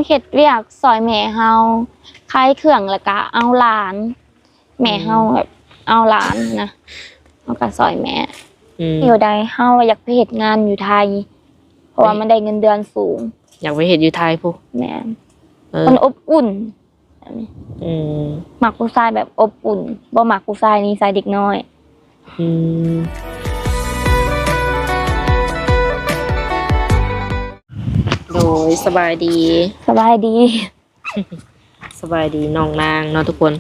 เฮ็ดเวียกซอยแม่เฮาขายเครื่องแล้วก็เอาหลานแม่เฮาแบบเอาหลานนะเฮาก็ซอยแม่อยู่ใดเฮาอยากไปเฮ็ดงานอยู่ไทยเพราะว่ามันได้เงินเดือนสูงอยากไปเฮ็ดอยู่ไทยพุแม่มันอบอุ่นมักผู้ชายแบบอบอุ่นบ่มักผู้ชายนิสัยเด็กน้อยโดยสบายดีสบายดีสบายดีน้องนางเนาะทุกคน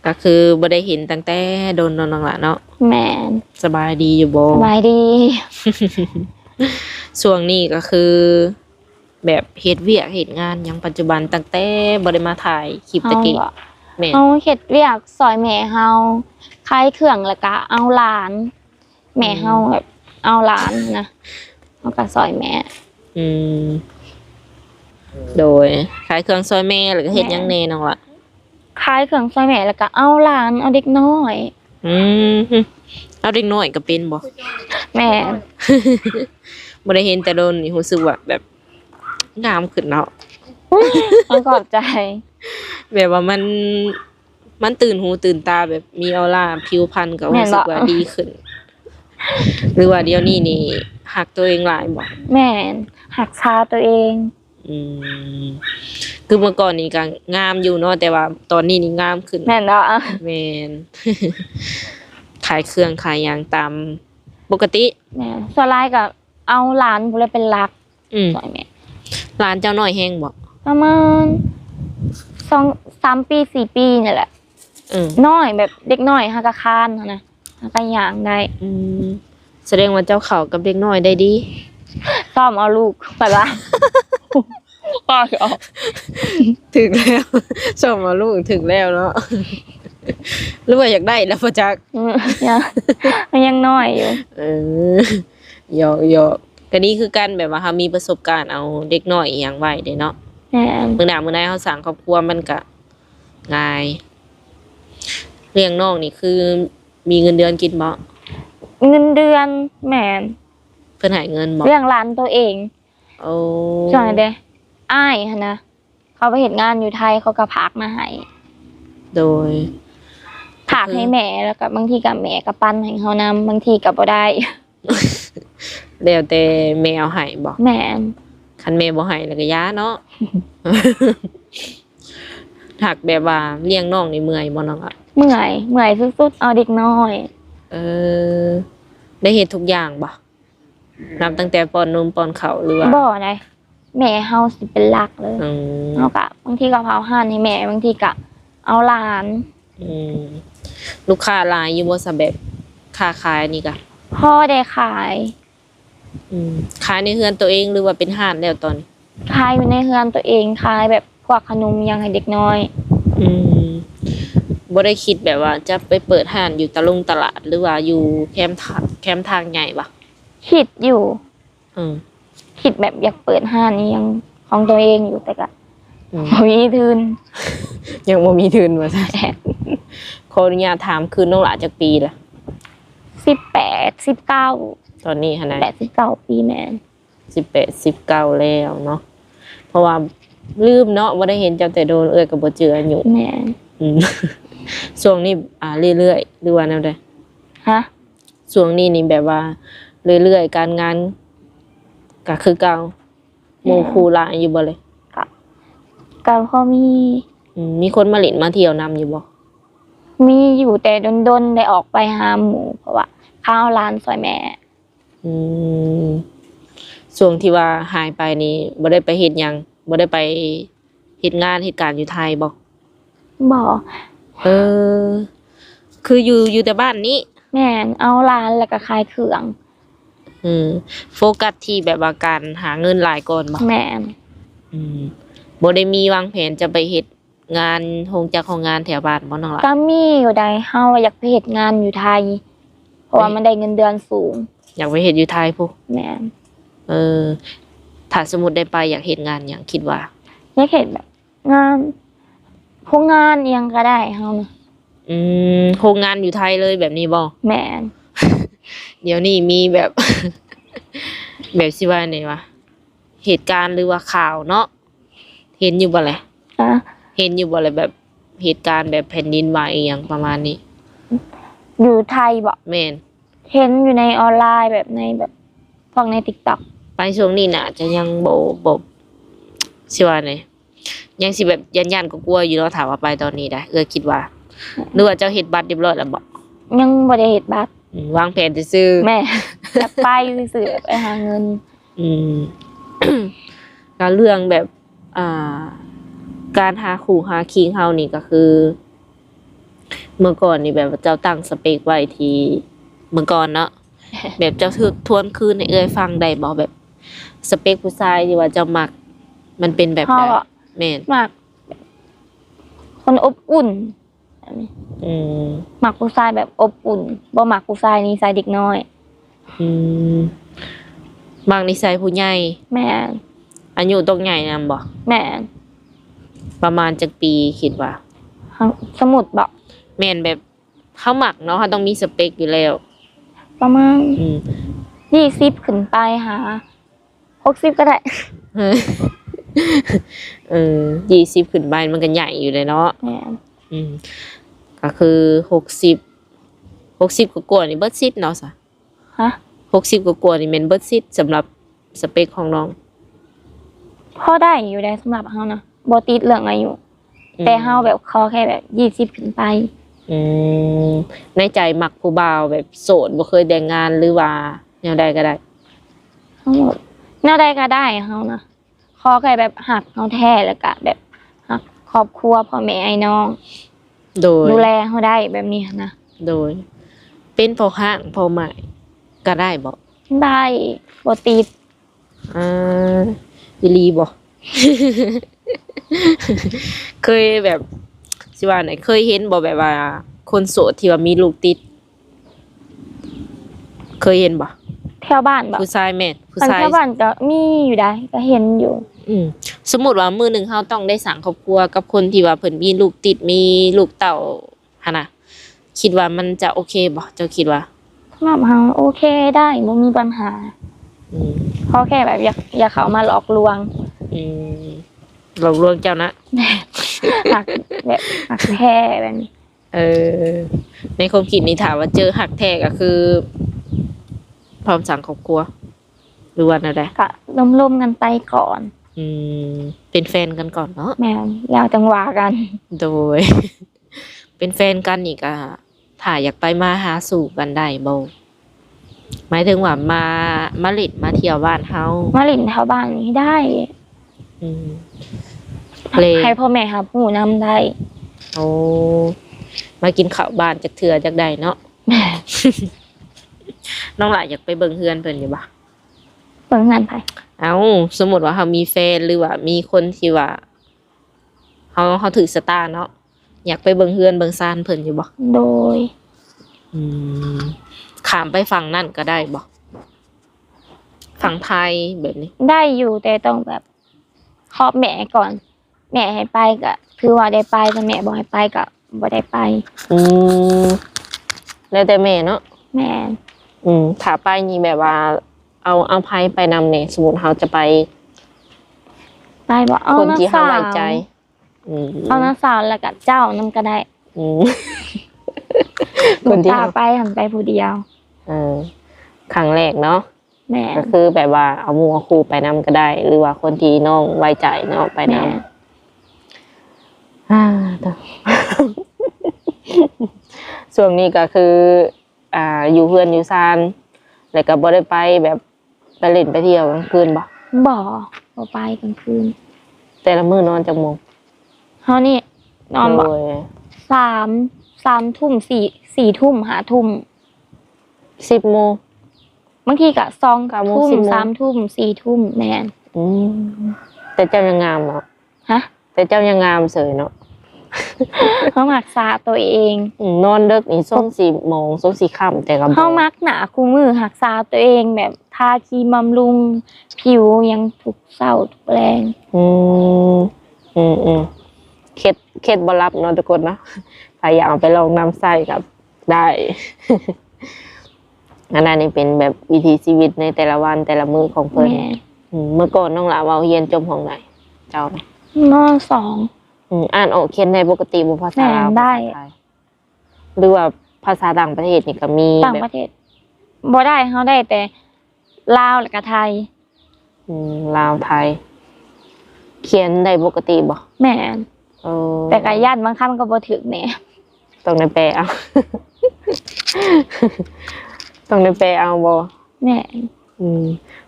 ก็คือบ่ได้เห็นตั้งแต่โดนน้องละเนาะแม่นสบายดีอยู่บ่สบายดีช่วงนี้ก็คือแบบเฮ็ดเวียกเฮ็ดงานอย่างปัจจุบันตั้งแต่บ่ได้มาถ่ายคลิปตะกี้แม่เอาเฮ็ดเวียกซอยแม่เฮาขายเครื่องแล้วก็เอาหลานแม่เฮาแบบเอาหลานนะเฮาก็ซอยแม่โดยขายเครื่องซอยแม่แล้วก็เฮ็ดหยังแน่น้องล่ะขายเครื่องซอยแม่แล้วก็เอาหลานเอาเด็กน้อยเอาเด็กน้อยก็เป็นบ่แม่บ่ได้เห็นแต่โดนนี่รู้สึกว่าแบบงามขึ้นเนาะขอบใจแบบว่ามันตื่นหูตื่นตาแบบมีออร่าผิวพรรณก็รู้สึกว่าดีขึ้นหรือว่าเดี๋ยวนี้นี่หักตัวเองหลายบ่แม่นหักชาตัวเองคือเมื่อก่อนนี่ก็งามอยู่เนาะแต่ว่าตอนนี้นี่งามขึ้นแม่นเนาะแม่นขายเครื่องขายหยังตามปกติแม่ส่วนหลายก็เอาหลานผู้ใดเป็นหลักซอยแม่หลานเจ้าน้อยแฮงบ่ประมาณ2-3 ปี4 ปีนี่แหละน้อยแบบเด็กน้อยหากะคานนะหากะย่างได้แสดงว่าเจ้าเข้ากับเด็กน้อยได้ดีซ้อมเอาลูกไปละป้าคือออกถึงแล้วซ้อมเอาลูกถึงแล้วเนาะหรือว่าอยากได้แล้วบ่จักยังน้อยอยู่หยอกก็นี่คือกันแบบว่าเฮามีประสบการณ์เอาเด็กน้อยอีหยังไว้เด้เนาะมื้อหน้ามื้อใดเฮาสร้างครอบครัวมันก็ง่ายเลี้ยงน้องนี่คือมีเงินเดือนกินบ่เงินเดือนแม่นเพิ่นให้เงินบ่เลี้ยงหลานตัวเองโอ้จังได๋เด้อ้ายหั่นนะเขาไปเฮ็ดงานอยู่ไทยเขาก็พากมาให้โดยพากให้แม่แล้วก็บางทีก็แม่ก็ปั้นให้เฮานำบางทีก็บ่ได้แล้วแต่แม่เอาให้บ่แม่นคันแม่บ่ให้แล้วก็ย้าเนาะถักแบบว่าเลี้ยงน้องนี่เมื่อยบ่น้องอ่ะเมื่อยสุดๆเอาเด็กน้อยได้เฮ็ดทุกอย่างบ่นับตั้งแต่ป้อนนมป้อนข้าวหรือว่าบ่ได้แม่เฮาสิเป็นหลักเลยเฮาก็บางทีก็เผาห่านให้แม่บางทีก็เอาหลานลูกค้าหลายอยู่บ่ซะแบบค้าขายนี่ก็พ่อได้ขายขายในเฮือนตัวเองหรือว่าเป็นห้านแล้วตอนขายอยู่ในเฮือนตัวเองขายแบบพวกขนมยังให้เด็กน้อยบ่ได้คิดแบบว่าจะไปเปิดห้านอยู่ตลาดหรือว่าอยู่แคมป์ทางใหญ่บ่คิดอยู่คิดแบบอยากเปิดห้านนี่ยังของตัวเองอยู่แต่ก็บ่มีทุนยังบ่มีทุนว่าซั่นขออนุญาตถามคือน้องหลาจักปีละ18 19ตอนนี้หั่นน่ะ19 ปีแม่น18 19แล้วเนาะเพราะว่าลืมเนาะบ่ได้เห็นเจ้าแต่โดนก็บ่เจออายุแม่นช่วงนี้เรื่อยๆหรือว่าแนวใดช่วงนี้นี่แบบว่าเรื่อยๆการงานก็คือเก่าหมู่คู่หลายอยู่บ่เลยก็พอมีคนมาเล่นมาเที่ยวนำอยู่บ่มีอยู่แต่ดนๆได้ออกไปหาหมู่เพราะว่าข้าวร้านซอยแม่ช่วงที่ว่าหายไปนี่บ่ได้ไปเฮ็ดหยังบ่ได้ไปเฮ็ดงานเฮ็ดการอยู่ไทยบ่คืออยู่แต่บ้านนี้แม่นเอาร้านแล้วก็ขายเครื่องโฟกัสที่แบบว่าการหาเงินหลายก่อนบ่แม่นบ่ได้มีวางแผนจะไปเฮ็ดงานโรงจักรโรงงานแถวบ้านบ่น้องล่ะก็มีอยู่ได้เฮาอยากไปเฮ็ดงานอยู่ไทยเพราะว่ามันได้เงินเดือนสูงอยากไปเฮ็ดอยู่ไทยพุแม่นถ้าสมมุติได้ไปอยากเฮ็ดงานหยังคิดว่าอยากเฮ็ดแบบงานโรงงานอิหยังก็ได้เฮานะโรงงานอยู่ไทยเลยแบบนี้บ่แม่นเดี๋ยวนี้มีแบบแบบสิว่าได๋วะเหตุการณ์หรือว่าข่าวเนาะท เห็นอยู่บ่แหละ อ่ะ เห็นอยู่บ่แหละแบบเหตุการณ์แบบแผ่นดินไหวอหย่างประมาณนี้ อยู่ไทยบ่ แม่น เห็นอยู่ในออนไลน์แบบในแบบพวกใน TikTok ไปช่วงนี้น่ะจะยังบ่สิว่าไงยังสิแบบยันๆก็กลัวอยู่เนาะถามว่าไปตอนนี้ได้คิดว่าหรือว่าเจ้าเฮ็ดบัตรเรียบร้อยแล้วบ่ ยังบ่ได้เฮ็ดบัตร วางแผนซื่อ แม่ จะไปซื่อๆไปหาเงิน อืม การเรื่องแบบการหาคู่หาคิงเฮานี่ก็คือ เมื่อก่อนนี่แบบว่าเจ้าตั้งสเปคไว้ที่เมื่อก่อนเนาะ แบบเจ้าทวนคืนให้เอ้ยฟังได้บ่แบบสเปคผู้ชายที่ว่าเจ้ามัก มันเป็นแบบใด เฮาอะ แม่น มักคนอบอุ่นแบบนี้ อืม มักผู้ชายแบบอบอุ่นบ่มักผู้ชายนิสัยเด็กน้อย อืมมักนิสัยผู้ใหญ่ แม่น อายุต้องใหญ่นำบ่ แม่น ประมาณจักปีคิดว่า สมุดบ่ แม่นแบบเฮามักเนาะเฮาต้องมีสเปคอยู่แล้ว ประมาณ อืม 20ขึ้นไปหา60ก็ได้ 20ขึ้นไปมันก็ใหญ่อยู่เลยเนาะ แม่น อืมก็คือ60กว่าๆนี่เบิดซิดเนาะซะ ฮะ 60กว่าๆนี่แม่นเบิดซิดสำหรับสเปคของน้อง พอได้อยู่ได้สำหรับเฮานะบ่ติดเรื่องอายุแต่เฮาแบบขอแค่แบบ20ขึ้นไป อืมในใจมักผู้บ่าวแบบโสดบ่เคยแต่งงานหรือว่าแนวใดก็ได้ ทั้งหมดแนวใดก็ได้เฮานะขอแค่แบบหักเฮาแท้แล้วก็แบบหักครอบครัวพ่อแม่ไอ้น้อง โดย ดูแลเฮาได้แบบนี้นะ โดย เป็นพอห้างพอใหม่ก็ได้บ่ ได้บ่ติด อ่าอีหลีบ่ เคยแบบสิว่าไหนเคยเห็นบ่แบบว่า คนโสดที่ว่ามีลูกติด เคยเห็นบ่ แถวบ้านบ่ ผู้ชายแม่นผู้ อัน ชาย แถวบ้านก็มีอยู่ได้ก็เห็นอยู่ อืมสมมุติว่ามื้อหนึงเฮาต้องได้สร้างครอบครัวกับคนที่ว่าเพิ่นมีลูกติดมีลูกเต้าหั่นน่ะคิดว่ามันจะโอเคบ่เจ้าคิดว่า สำหรับเฮาโอเคได้บ่มีปัญหา อืม ขอแค่แบบอย่าเข้ามาหลอกลวง อืมหลอกลวงเจ้านะ หักแบบหักแท้แบบนี้ เออ ในความคิดนี่ถามว่าเจอหักแท้ก็คือ พร้อมสั่งครอบครัว หรือว่าอะไร ก็ร่มๆกันไปก่อน อืม เป็นแฟนกันก่อนเนาะ แม่นแล้วจังหวะกัน โดย เป็นแฟนกันนี่ก็ถ้าอยากไปมาหาสู่กันได้บ่หมายถึงว่ามาเลิดมาเที่ยวบ้านเฮา มาหลินแถวบ้านนี้ได้ อืมเพลง ให้พ่อแม่ครับผู้นำได้ โอ้มากินข้าวบ้านจักเทื่อจักใดเนาะ น้องหลายอยากไปเบิ่งเฮือนเพิ่นอยู่บ่ เปิดงานไป เอาสมมติว่าเขามีแฟนหรือว่ามีคนที่ว่าเขาถือสตาร์เนาะอยากไปเบิ่งเฮือนเบิ่งซานเพิ่นอยู่บ่ โดย อืมข้ามไปฝั่งนั่นก็ได้บ่ฝั่งไทยแบบนี้ ได้อยู่แต่ต้องแบบขอบแม่ก่อน แม่ให้ไปก็คือว่าได้ไปแต่แม่บอกให้ไปก็บ่ได้ไป อืมแล้วแต่แม่เนาะ แม่ ถ้าไปนี่แบบว่า เอาไผไปนำเนี่ยสมมุติเขาจะไป ไปบอกเอา คน น้า ที่เขา สาว ไว้ใจ อืม เอาน้าสาวแล้วก็เจ้านำก็ได้ อืม หนู คนที่ พา เขา ไปหันไปผู้เดียว ครั้งแรกเนาะ แม่ ก็คือแบบว่าเอาหมู่เอาคู่ไปนำก็ได้ หรือว่าคนที่น้องไว้ใจเนาะไปน แม่ ำต่อ ช่วงนี้ก็คือ อยู่เพื่อนอยู่ซานแล้วก็บ่ได้ไปแบบไปเล่นไปเที่ยวกลางคืนบ่ บ่ไปกลางคืน แต่ละมื้อนอนจักโมง เฮานี่นอนบ่ โดย 3 ทุ่ม4 ทุ่ม5 ทุ่ม 10โมง บางทีก็2 9 โมง ทุ่ม 10 โมง 3 ทุ่ม4 ทุ่มแม่น อืมแต่เจ้ายังงามเนาะ ฮะ แต่เจ้ายังงามเสยเนาะ เขามักษาตัวเอง นอนดึกนี่ส่ง4โมงส่ง4ค่ำแต่ก็บ่ เขามักหนาคู่มือหักษาตัวเองแบบทาครีมบำรุง ผิวยังทุกเศร้าทุกแรง อืมเคล็ดบ่รับเนาะทุกคนเนาะถ้าอยากเอาไปลองนำใส่กับได้ อันนั้นนี่เป็นแบบวิถีชีวิตในแต่ละวันแต่ละมื้อของเพิ่น แม่ เมื่อก่อนน้องหลาเว้าเรียนจบของไหนเจ้านะ มสอง อ่านออกเขียนได้ปกติบ่ภาษาลาว แม่นได้ ภาษาไทยหรือว่าภาษาต่างประเทศนี่ก็มี ต่าง แบ ป บ ระเทศบ่ได้เขาได้แต่ลาวและก็ไทย ลาวไทย เขียนได้ปกติบ่ แม่น เออ แต่ก็ญาติบางคำก็บ่ถึกแหน่ ต้องได้แปลเอา ต้องได้แปลเอาบ่ แม่น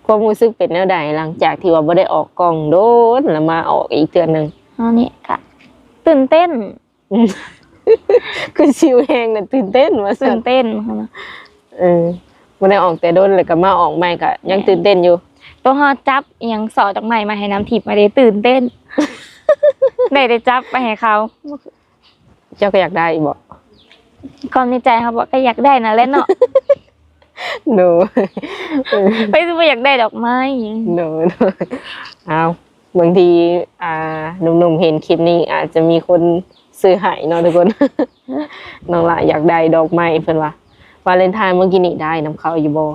ความรู้สึกเป็นแนวใดหลังจากที่ว่าบ่ได้ออกกล้องโดนแล้วมาออกอีกเทื่อนึง เอานี่ก็ตื่นเต้น คือชิวแฮงน่ะตื่นเต้นว่าซั่ ตื่ น นเต้นค่ะนะ บ่ได้ออกแต่โดนแล้วก็มาออกใหม่ก็ยังตื่นเต้นอยู่ ตัวเฮาจับอิหยังสอดอกไม้มาให้น้ำทิพย์มาได้ตื่นเต้น ได้จับไปให้เขา เจ้าก็อยากได้อีกบ่ ความในใจเขาบอกก็อยากได้นะแหล้วเนาะ หนู ไปซื้ออยากได้ดอกไม้ หนูเอาบางทีหนุ่มๆเห็นคลิปนี้อาจจะมีคนซื้อให้เนาะทุกคน น้องละอยากได้ดอกไม้เพิ่นว่าวาเลนไทน์เมื่อกี้นี่ได้นำเขาอยู่บ่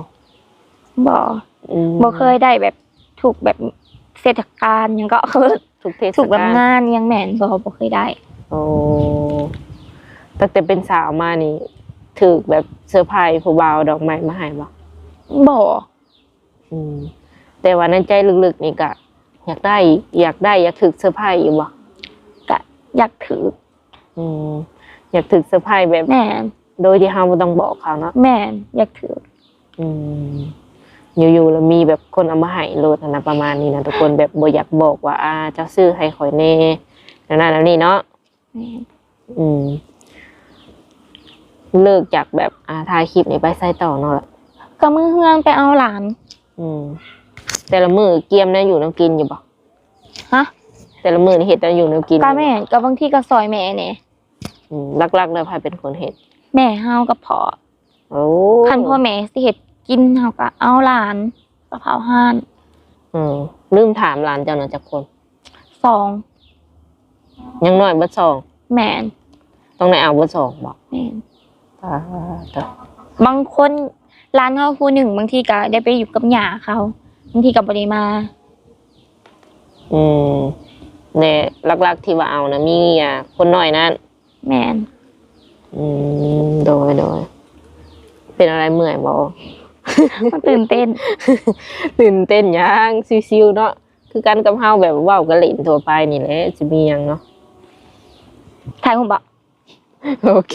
บ่เคยได้แบบถูกแบบเทศกาลหยังก็คือ ทุกเทศ ถูกแบบ กาล งานอิหยังแม่นบ่เคยได้ โอ้ตั้งแต่เป็นสาวมานี่ถูกแบบเซอร์ไพรส์ผู้บ่าวดอกไม้มาให้บ่ บ่ แต่ว่าในใจลึกๆนี่ก็อยากได้อยากถึกเซอร์ไพรส์อยู่บ่ ก็อยากถือ อยากถึกเซอร์ไพรส์แบบ แม่น โดยที่เฮาบ่ต้องบอกเขาเนาะ แม่นอยากถือ อยู่ๆแล้วมีแบบคนเอามาให้โลดนะประมาณนี้นะทุกคนแบบบ่อยากบอกว่าเจ้าซื้อให้ข่อยแน่นั่นนี่เนาะ แม่น เลิกจากแบบถ่ายคลิปนี่ไปใส่ต่อเนาะล่ะ ก็มือเฮืองไปเอาหลาน แต่ละมื้อเกียมได้อยู่แนวกินอยู่บ่ ฮะ แต่ละมื้อนี่เฮ็ดได้อยู่แนวกิน ก็แม่นก็บางทีก็ซอยแม่แหน่ หลักๆแล้วใครเป็นคนเฮ็ด แม่เฮากับพ่อ โอ้ คันพ่อแม่สิเฮ็ดกินเฮาก็เอาหลานกะเพราห่าน ลืมถามหลานเจ้าน่ะจักคน สอง ยังน้อยเบิดสอง แม่น ต้องได้เอาเบิดสองบ่ แม่น จ้ะ บางคนร้านเขาผู้หนึ่งบางทีก็ได้ไปอยู่กับหย่าเขาบางทีก็บ่ได้มา เนี่ยหลักๆที่ว่าเอานะมีคนน้อยนั่น แม่น โดยเป็นอะไรเมื่อยบ่ มันตื่นเต้น ตื่นเต้นยังซิวๆเนาะคือกันกับเฮาแบบเว้ากันเล่นทั่วไปนี่แหละสิมีหยังเนาะ ถ่ายรูปบ่ โอเค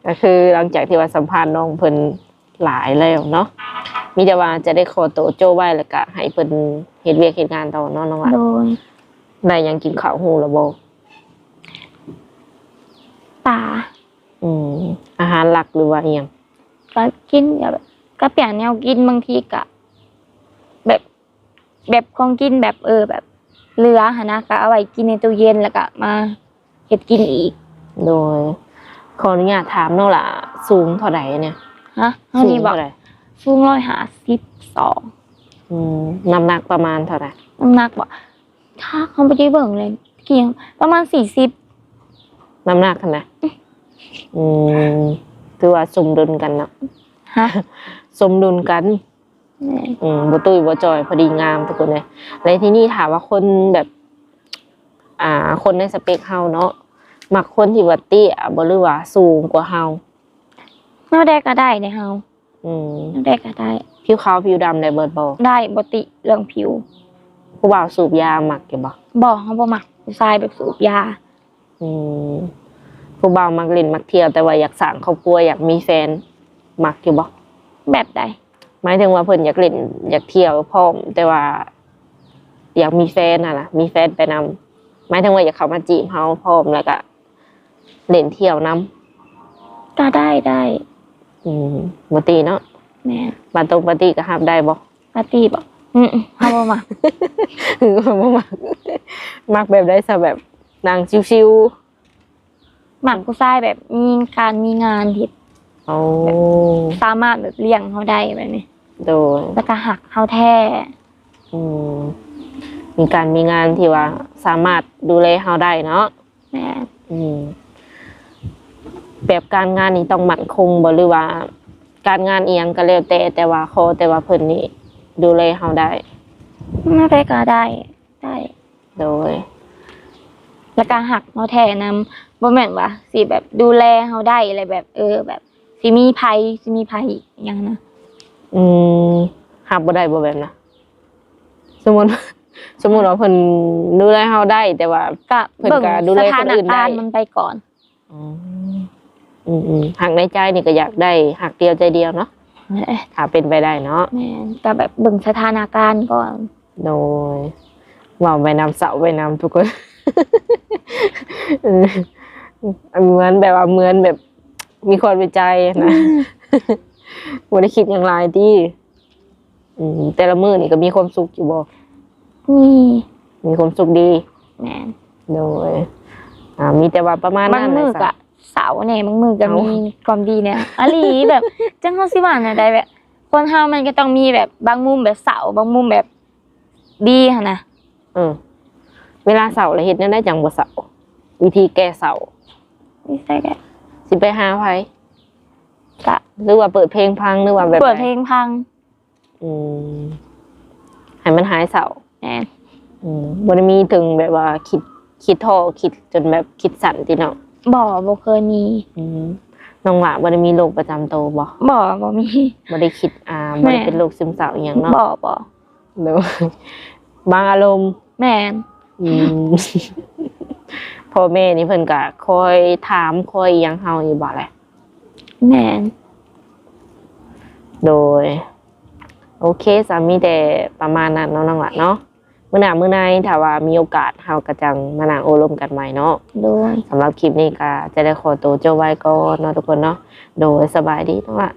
ก็คือหลังจากที่ว่าสัมภาษณ์น้องเพิ่นหลายแล้วเนาะมีแต่ว่าจะได้ขอโตวโจ้ไว้แล้วก็ให้เพิ่นเฮ็ดเวียกเฮ็ดงานต่อเนาะน้องหลาน โดย ได้หยังกินข้าวฮู้แล้วบ่ ป่า อาหารหลักหรือว่าอีหยัง ก็กินแบบก็เปลี่ยนแนวกินบางทีก็แบบของกินแบบแบบเหลือหั่นนะก็เอาไว้กินในตู้เย็นแล้วก็มาเฮ็ดกินอีก โดยขออนุญาตถามน้องหล่ะสูงเท่าใดเนี่ย ฮะเฮานี่บ่ สูงเท่าใด สูง152 น้ำหนักประมาณเท่าใด น้ำหนักบ่ถ้าเขาบ่ได้เบิ่งเลยเกี่ยงประมาณ40 น้ำหนักขนาดถือว่าสมดุลกันเนาะ ฮะ สมดุลกัน แม่น บ่ตุ้ยบ่จอยพอดีงามทุกคนเลยแล้วที่นี่ถามว่าคนแบบ คนในสเปคเฮาเนาะมักคนที่ว่าเตี้ยบ่หรือว่าสูงกว่าเฮา แนวใดก็ได้เด้เฮา แนวใดก็ได้ ผิวขาวผิวดำได้เบิดบ่ ได้บ่ติเรื่องผิว ผู้บ่าวสูบยามักอยู่บ่ บ่เฮาบ่มักผู้ชายแบบสูบยา ผู้บ่าวมักเล่นมักเที่ยวแต่ว่าอยากสร้างครอบครัวอยากมีแฟนมักอยู่บ่ แบบใด หมายถึงว่าเพิ่นอยากเล่นอยากเที่ยวพร้อมแต่ว่า อยากมีแฟนน่ะมีแฟนไปนำหมายถึงว่าอยากเข้ามาจีบเฮาพร้อมแล้วก็เล่นเที่ยวนำ ก็ได้บ่ตีเนาะ แม่ บาตรงปาร์ตี้ก็รับได้บ่ ปาร์ตี้บ่เฮาบ่มัก คือบ่มักแบบได้ซะแบบนั่งชิว มักผู้ชายแบบมีงานที่ ๆโอ้ สามารถแบบเลี้ยงเฮาได้แบบนี้ โดย แล้วก็หักเฮาแท้ มีการมีงานที่ว่าสามารถดูแลเฮาได้เนาะ แม่ แบบการงานนี่ต้องมั่นคงบ่หรือว่า การงานอีหยังก็แล้วแต่ว่าแต่ว่าเพิ่นนี่ดูแลเฮาได้ แม่ไปก็ได้ โดย แล้วก็หักเฮาแท้นำบ่แม่นว่าสิแบบดูแลเฮาได้อะไรแบบแบบสิมีภัยอิหยังนะ หับบ่ได้บ่แบบนะสมมุติ สมมุติว่าเพิ่นดูแลเฮาได้แต่ว่า ก็ เพิ่นก็ดูแลคนอื่นได้ สถานการณ์มันไปก่อน หักในใจนี่ก็อยากได้หักเดียวใจเดียวเนาะถ้าเป็นไปได้เนาะ แม่นก็แบบเบิ่งสถานการณ์ก่อน โดยว่าไปนำเสาไปนำทุกคน เหมือนแบบว่าเหมือนแบบมีคนไปใจนะ บ่ได้คิดอย่างไรที่แต่ละมื้อนี่ก็มีความสุขอยู่บ่ มีความสุขดี แม่น โดยมีแต่ว่าประมาณ บาง นั้น มือ แห ก็ ละ เสาเนี่ยบางมือก็ เอ้า มีความดีเนี่ยอะหลีแบบ จังเฮาสิว่าน่ะได้แบบ คนเฮามันก็ต้องมีแบบบางมุมแบบเสาบางมุมแบบดีหั่นนะ เวลาเสาร์แล้วเฮ็ดแนวได้จังบ่เสาร์วิธีแก้เสาร์ นี่ใช่แก สิไปหาไผ ก็ หรือว่าเปิดเพลงพังหรือว่าแบบ เปิดเพลงพัง ให้มันหายเสาร์ แม่น บ่ได้มีถึงแบบว่าคิดท้อคิดจนแบบคิดสั่นติเนาะ บ่เคยมี น้องหว่าบ่ได้มีโรคประจำตัวบ่ บ่มี บ่ได้คิดบ่ได้เป็นโรคซึมเศร้าอีหยังเนาะ บ่ เด้อ บางอารมณ์ แม่น พ่อแม่นี่เพิ่นก็คอยถามคอยอิหยังเฮาอยู่บ่แหละ แม่น โดย โอเคสามีแต่ประมาณนั้นเนาะน้องหละเนาะมื้อหน้ามื้อในถ้าว่ามีโอกาสเฮาก็จังมานั่งโอ้ลมกันใหม่เนาะ โดย สำหรับคลิปนี้ก็จะได้ขอตัวจบไว้ก่อนเนาะทุกคนเนาะโดยสบายดีน้องหละ